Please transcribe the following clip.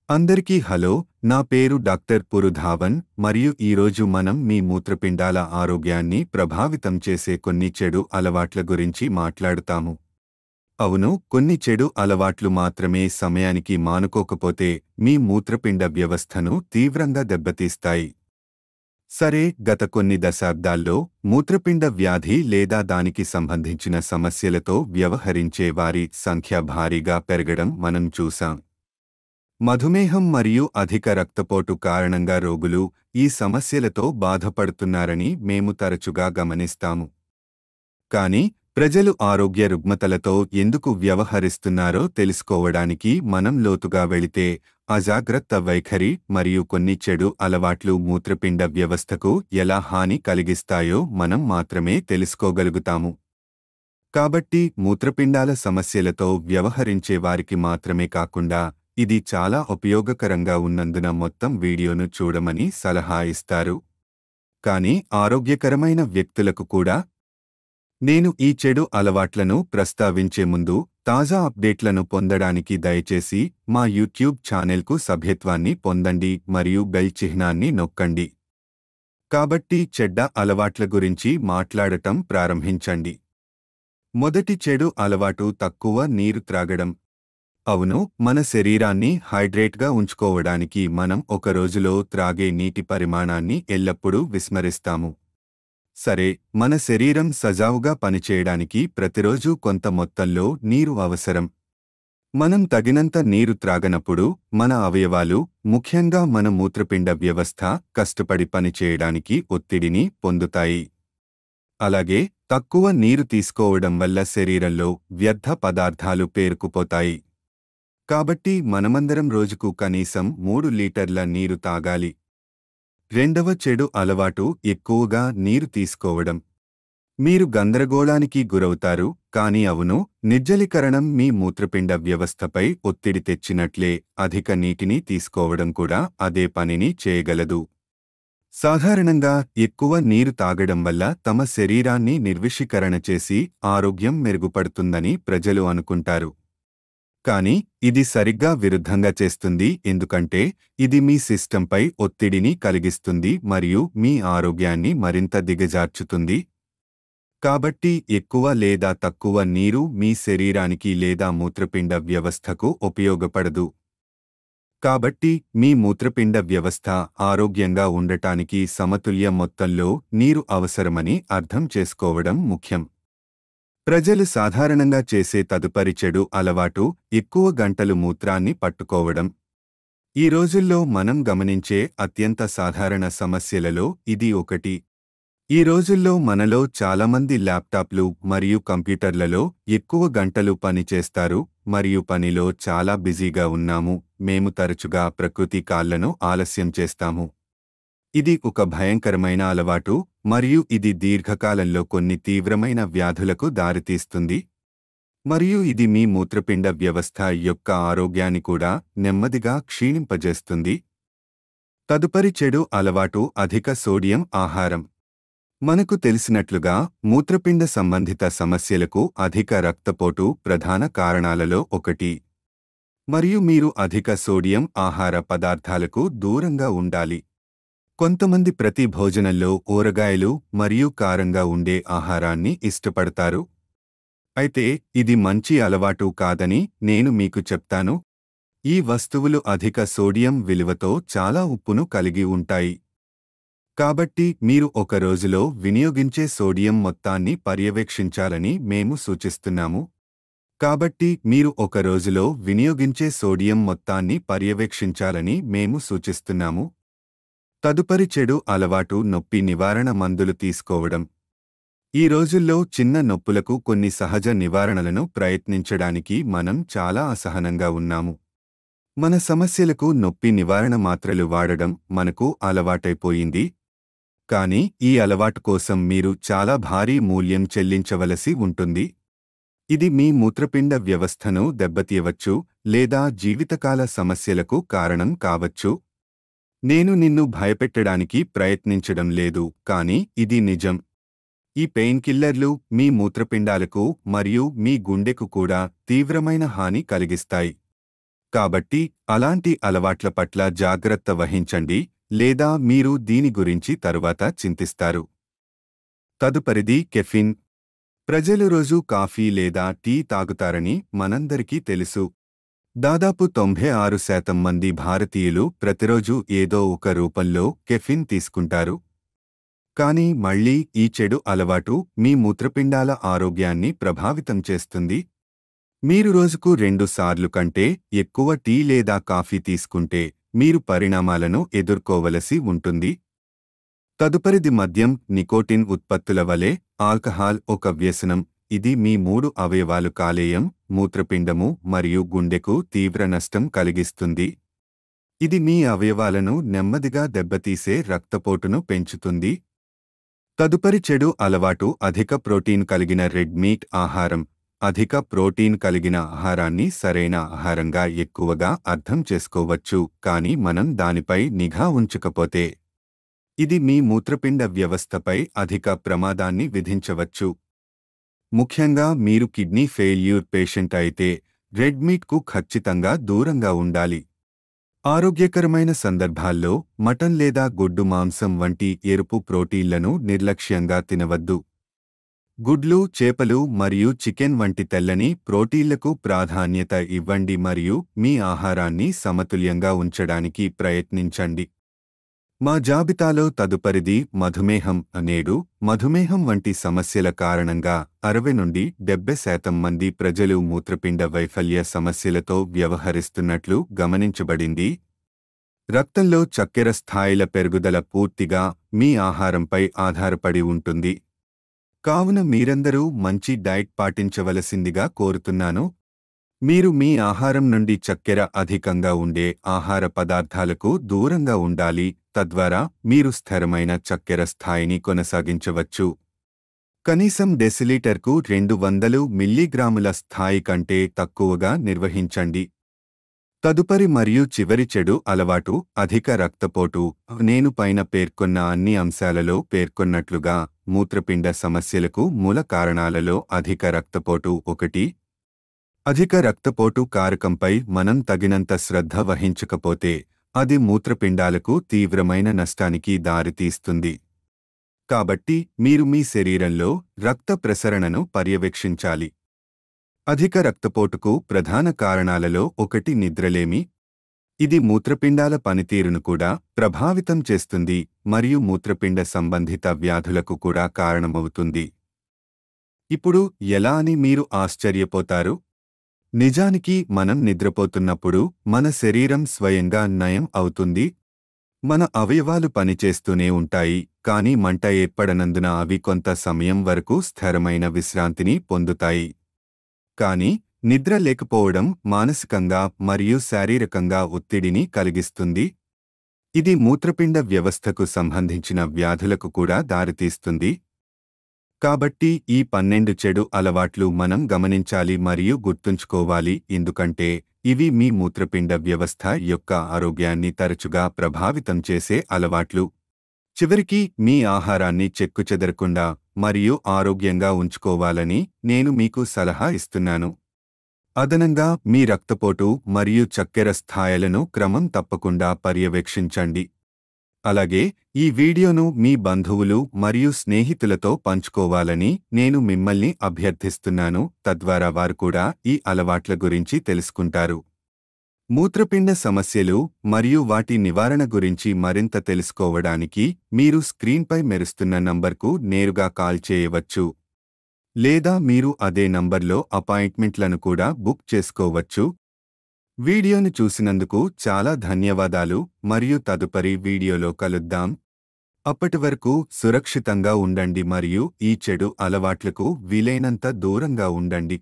అందరికీ హలో, నా పేరు డాక్టర్ పురుధావన్ మరియు ఈరోజు మనం మీ మూత్రపిండాల ఆరోగ్యాన్ని ప్రభావితం చేసే కొన్ని చెడు అలవాట్ల గురించి మాట్లాడుతాము. అవును, కొన్ని చెడు అలవాట్లు మాత్రమే సమయానికి మానుకోకపోతే మీ మూత్రపిండ వ్యవస్థను తీవ్రంగా దెబ్బతీస్తాయి. సరే, గత కొన్ని దశాబ్దాల్లో మూత్రపిండ వ్యాధి లేదా దానికి సంబంధించిన సమస్యలతో వ్యవహరించే వారి సంఖ్య భారీగా పెరగడం మనం చూశాం. మధుమేహం మరియు అధిక రక్తపోటు కారణంగా రోగులు ఈ సమస్యలతో బాధపడుతున్నారని మేము తరచుగా గమనిస్తాము. కానీ ప్రజలు ఆరోగ్య రుగ్మతలతో ఎందుకు వ్యవహరిస్తున్నారో తెలుసుకోవడానికి మనం లోతుగా వెళితే అజాగ్రత్త వైఖరి మరియు కొన్ని చెడు అలవాట్లు మూత్రపిండ వ్యవస్థకు ఎలా హాని కలిగిస్తాయో మనం మాత్రమే తెలుసుకోగలుగుతాము. కాబట్టి మూత్రపిండాల సమస్యలతో వ్యవహరించే వారికి మాత్రమే కాకుండా ఇది చాలా ఉపయోగకరంగా ఉన్నందున మొత్తం వీడియోను చూడమని సలహా ఇస్తారు. కానీ ఆరోగ్యకరమైన వ్యక్తులకు కూడా. నేను ఈ చెడు అలవాట్లను ప్రస్తావించే ముందు తాజా అప్డేట్లను పొందడానికి దయచేసి మా యూట్యూబ్ ఛానెల్కు సభ్యత్వాన్ని పొందండి మరియు బెల్ చిహ్నాన్ని నొక్కండి. కాబట్టి చెడ్డ అలవాట్ల గురించి మాట్లాడటం ప్రారంభించండి. మొదటి చెడు అలవాటు తక్కువ నీరు త్రాగడం. అవును, మన శరీరాన్ని హైడ్రేట్గా ఉంచుకోవడానికి మనం ఒక రోజులో త్రాగే నీటి పరిమాణాన్ని ఎల్లప్పుడూ విస్మరిస్తాము. సరే, మన శరీరం సజావుగా పనిచేయడానికి ప్రతిరోజు కొంత మొత్తంలో నీరు అవసరం. మనం తగినంత నీరు త్రాగనప్పుడు మన అవయవాలు, ముఖ్యంగా మన మూత్రపిండ వ్యవస్థ కష్టపడి పనిచేయడానికి ఒత్తిడిని పొందుతాయి. అలాగే తక్కువ నీరు తీసుకోవడం వల్ల శరీరంలో వ్యర్థ పదార్థాలు పేరుకుపోతాయి. కాబట్టి మనమందరం రోజుకు కనీసం 3 లీటర్ల నీరు తాగాలి. రెండవ చెడు అలవాటు ఎక్కువగా నీరు తీసుకోవడం. మీరు గందరగోళానికి గురవుతారు, కానీ అవును, నిర్జలీకరణం మీ మూత్రపిండ వ్యవస్థపై ఒత్తిడి తెచ్చినట్లే అధిక నీటిని తీసుకోవడం కూడా అదే పనిని చేయగలదు. సాధారణంగా ఎక్కువ నీరు తాగడం వల్ల తమ శరీరాన్ని నిర్విషీకరణ చేసి ఆరోగ్యం మెరుగుపడుతుందని ప్రజలు అనుకుంటారు. కానీ ఇది సరిగ్గా విరుద్ధంగా చేస్తుంది, ఎందుకంటే ఇది మీ సిస్టంపై ఒత్తిడిని కలిగిస్తుంది మరియు మీ ఆరోగ్యాన్ని మరింత దిగజార్చుతుంది. కాబట్టి ఎక్కువ లేదా తక్కువ నీరు మీ శరీరానికి లేదా మూత్రపిండ వ్యవస్థకు ఉపయోగపడదు. కాబట్టి మీ మూత్రపిండ వ్యవస్థ ఆరోగ్యంగా ఉండటానికి సమతుల్య మొత్తంలో నీరు అవసరమని అర్థం చేసుకోవడం ముఖ్యం. ప్రజలు సాధారణంగా చేసే తదుపరి చెడు అలవాటు ఎక్కువ గంటలు మూత్రాన్ని పట్టుకోవడం. ఈ రోజుల్లో మనం గమనించే అత్యంత సాధారణ సమస్యలలో ఇది ఒకటి. ఈ రోజుల్లో మనలో చాలామంది ల్యాప్టాప్లు మరియు కంప్యూటర్లలో ఎక్కువ గంటలు పనిచేస్తారు మరియు పనిలో చాలా బిజీగా ఉన్నాము. మేము తరచుగా ప్రకృతి కాళ్లను ఆలస్యం చేస్తాము. ఇది ఒక భయంకరమైన అలవాటు మరియు ఇది దీర్ఘకాలంలో కొన్ని తీవ్రమైన వ్యాధులకు దారితీస్తుంది. మరియు ఇది మీ మూత్రపిండ వ్యవస్థ యొక్క ఆరోగ్యాన్ని కూడా నెమ్మదిగా క్షీణింపజేస్తుంది. తదుపరి చెడు అలవాటు అధిక సోడియం ఆహారం. మనకు తెలిసినట్లుగా మూత్రపిండ సంబంధిత సమస్యలకు అధిక రక్తపోటు ప్రధాన కారణాలలో ఒకటి. మరియు మీరు అధిక సోడియం ఆహార పదార్థాలకు దూరంగా ఉండాలి. కొంతమంది ప్రతి భోజనంలో ఊరగాయలు మరియు కారంగా ఉండే ఆహారాన్ని ఇష్టపడతారు. అయితే ఇది మంచి అలవాటు కాదని నేను మీకు చెప్తాను. ఈ వస్తువులు అధిక సోడియం విలువతో చాలా ఉప్పును కలిగి ఉంటాయి. కాబట్టి మీరు ఒక రోజులో వినియోగించే సోడియం మొత్తాన్ని పర్యవేక్షించాలని మేము సూచిస్తున్నాము. కాబట్టి మీరు ఒక రోజులో వినియోగించే సోడియం మొత్తాన్ని పర్యవేక్షించాలని మేము సూచిస్తున్నాము. తదుపరి చెడు అలవాటు నొప్పి నివారణ మందులు తీసుకోవడం. ఈ రోజుల్లో చిన్న నొప్పులకు కొన్ని సహజ నివారణలను ప్రయత్నించడానికి మనం చాలా అసహనంగా ఉన్నాము. మన సమస్యలకు నొప్పి నివారణ మాత్రలు వాడడం మనకు అలవాటైపోయింది. కానీ ఈ అలవాటు కోసం మీరు చాలా భారీ మూల్యం చెల్లించవలసి ఉంటుంది. ఇది మీ మూత్రపిండ వ్యవస్థను దెబ్బతీయవచ్చు లేదా జీవితకాల సమస్యలకు కారణం కావచ్చు. నేను నిన్ను భయపెట్టడానికి ప్రయత్నించడం లేదు, కానీ ఇది నిజం. ఈ పెయిన్ కిల్లర్లు మీ మూత్రపిండాలకు మరియు మీ గుండెకు కూడా తీవ్రమైన హాని కలిగిస్తాయి. కాబట్టి అలాంటి అలవాట్ల పట్ల జాగ్రత్త వహించండి, లేదా మీరు దీని గురించి తరువాత చింతిస్తారు. తదుపరిది కెఫిన్. ప్రజలు రోజూ కాఫీ లేదా టీ తాగుతారని మనందరికీ తెలుసు. దాదాపు 96% మంది భారతీయులు ప్రతిరోజు ఏదో ఒక రూపంలో కెఫిన్ తీసుకుంటారు. కానీ మళ్ళీ ఈ చెడు అలవాటు మీ మూత్రపిండాల ఆరోగ్యాన్ని ప్రభావితం చేస్తుంది. మీరు రోజుకు 2 సార్లు కంటే ఎక్కువ టీ లేదా కాఫీ తీసుకుంటే మీరు పరిణామాలను ఎదుర్కోవలసి ఉంటుంది. తదుపరిది మద్యం. నికోటిన్ ఉత్పత్తుల వలె ఆల్కహాల్ ఒక వ్యసనం. ఇది మీ 3 అవయవాలు కాలేయం, మూత్రపిండము మరియు గుండెకు తీవ్ర నష్టం కలిగిస్తుంది. ఇది మీ అవయవాలను నెమ్మదిగా దెబ్బతీసే రక్తపోటును పెంచుతుంది. తదుపరి చెడు అలవాటు అధిక ప్రోటీన్ కలిగిన రెడ్ మీట్ ఆహారం. అధిక ప్రోటీన్ కలిగిన ఆహారాన్ని సరైన ఆహారంగా ఎక్కువగా అర్థం చేసుకోవచ్చు, కానీ మనం దానిపై నిఘా ఉంచకపోతే ఇది మీ మూత్రపిండ వ్యవస్థపై అధిక ప్రమాదాన్ని విధించవచ్చు. ముఖ్యంగా మీరు కిడ్నీ ఫెయిల్యూర్ పేషెంట్ అయితే రెడ్ మీట్కు ఖచ్చితంగా దూరంగా ఉండాలి. ఆరోగ్యకరమైన సందర్భాల్లో మటన్ లేదా గొడ్డు మాంసం వంటి ఎరుపు ప్రోటీన్లను నిర్లక్ష్యంగా తినవద్దు. గుడ్లు, చేపలు మరియు చికెన్ వంటి తెల్లని ప్రోటీన్లకు ప్రాధాన్యత ఇవ్వండి మరియు మీ ఆహారాన్ని సమతుల్యంగా ఉంచడానికి ప్రయత్నించండి. మా జాబితాలో తదుపరిది మధుమేహం. నేడు మధుమేహం వంటి సమస్యల కారణంగా 60 నుండి 70% మంది ప్రజలు మూత్రపిండ వైఫల్య సమస్యలతో వ్యవహరిస్తున్నట్లు గమనించబడింది. రక్తంలో చక్కెర స్థాయిల పెరుగుదల పూర్తిగా మీ ఆహారంపై ఆధారపడి ఉంటుంది. కావున మీరందరూ మంచి డైట్ పాటించవలసిందిగా కోరుతున్నాను. మీరు మీ ఆహారం నుండి చక్కెర అధికంగా ఉండే ఆహార పదార్థాలకు దూరంగా ఉండాలి, తద్వారా మీరు స్థిరమైన చక్కెర స్థాయిని కొనసాగించవచ్చు. కనీసం డెసిలీటర్కు 200 మిల్లీగ్రాముల స్థాయి కంటే తక్కువగా నిర్వహించండి. తదుపరి మరియు చివరి చెడు అలవాటు అధిక రక్తపోటు. నేను పైన పేర్కొన్న అన్ని అంశాలలో పేర్కొన్నట్లుగా మూత్రపిండ సమస్యలకు మూల కారణాలలో అధిక రక్తపోటు ఒకటి. అధిక రక్తపోటు కారకంపై మనం తగినంత శ్రద్ధ వహించకపోతే అది మూత్రపిండాలకు తీవ్రమైన నష్టానికి దారితీస్తుంది. కాబట్టి మీరు మీ శరీరంలో రక్త ప్రసరణను పర్యవేక్షించాలి. అధిక రక్తపోటుకు ప్రధాన కారణాలలో ఒకటి నిద్రలేమి. ఇది మూత్రపిండాల పనితీరును కూడా ప్రభావితం చేస్తుంది మరియు మూత్రపిండ సంబంధిత వ్యాధులకు కూడా కారణమవుతుంది. ఇప్పుడు ఎలా అని మీరు ఆశ్చర్యపోతారు. నిజానికి మనం నిద్రపోతున్నప్పుడు మన శరీరం స్వయంగా నయం అవుతుంది. మన అవయవాలు పనిచేస్తూనే ఉంటాయి, కానీ మంట ఏర్పడనందున అవి కొంత సమయం వరకు స్థిరమైన విశ్రాంతిని పొందుతాయి. కానీ నిద్ర లేకపోవడం మానసికంగా మరియు శారీరకంగా ఒత్తిడిని కలిగిస్తుంది. ఇది మూత్రపిండ వ్యవస్థకు సంబంధించిన వ్యాధులకు కూడా దారితీస్తుంది. కాబట్టి ఈ 12 చెడు అలవాట్లు మనం గమనించాలి మరియు గుర్తుంచుకోవాలి, ఎందుకంటే ఇవి మీ మూత్రపిండ వ్యవస్థ యొక్క ఆరోగ్యాన్ని తరచుగా ప్రభావితం చేసే అలవాట్లు. చివరికి మీ ఆహారాన్ని చెక్కుచెదరకుండా మరియు ఆరోగ్యంగా ఉంచుకోవాలని నేను మీకు సలహా ఇస్తున్నాను. అదనంగా మీ రక్తపోటు మరియు చక్కెర స్థాయిలను క్రమం తప్పకుండా పర్యవేక్షించండి. అలాగే ఈ వీడియోను మీ బంధువులు మరియు స్నేహితులతో పంచుకోవాలని నేను మిమ్మల్ని అభ్యర్థిస్తున్నాను, తద్వారా వారు కూడా ఈ అలవాట్ల గురించి తెలుసుకుంటారు. మూత్రపిండ సమస్యలు మరియు వాటి నివారణ గురించి మరింత తెలుసుకోవడానికి మీరు స్క్రీన్పై మెరుస్తున్న నంబర్కు నేరుగా కాల్ చేయవచ్చు, లేదా మీరు అదే నంబర్లో అపాయింట్మెంట్లను కూడా బుక్ చేసుకోవచ్చు. వీడియోను చూసినందుకు చాలా ధన్యవాదాలు మరియు తదుపరి వీడియోలో కలుద్దాం. అప్పటి వరకు సురక్షితంగా ఉండండి మరియు ఈ చెడు అలవాట్లకు వీలైనంత దూరంగా ఉండండి.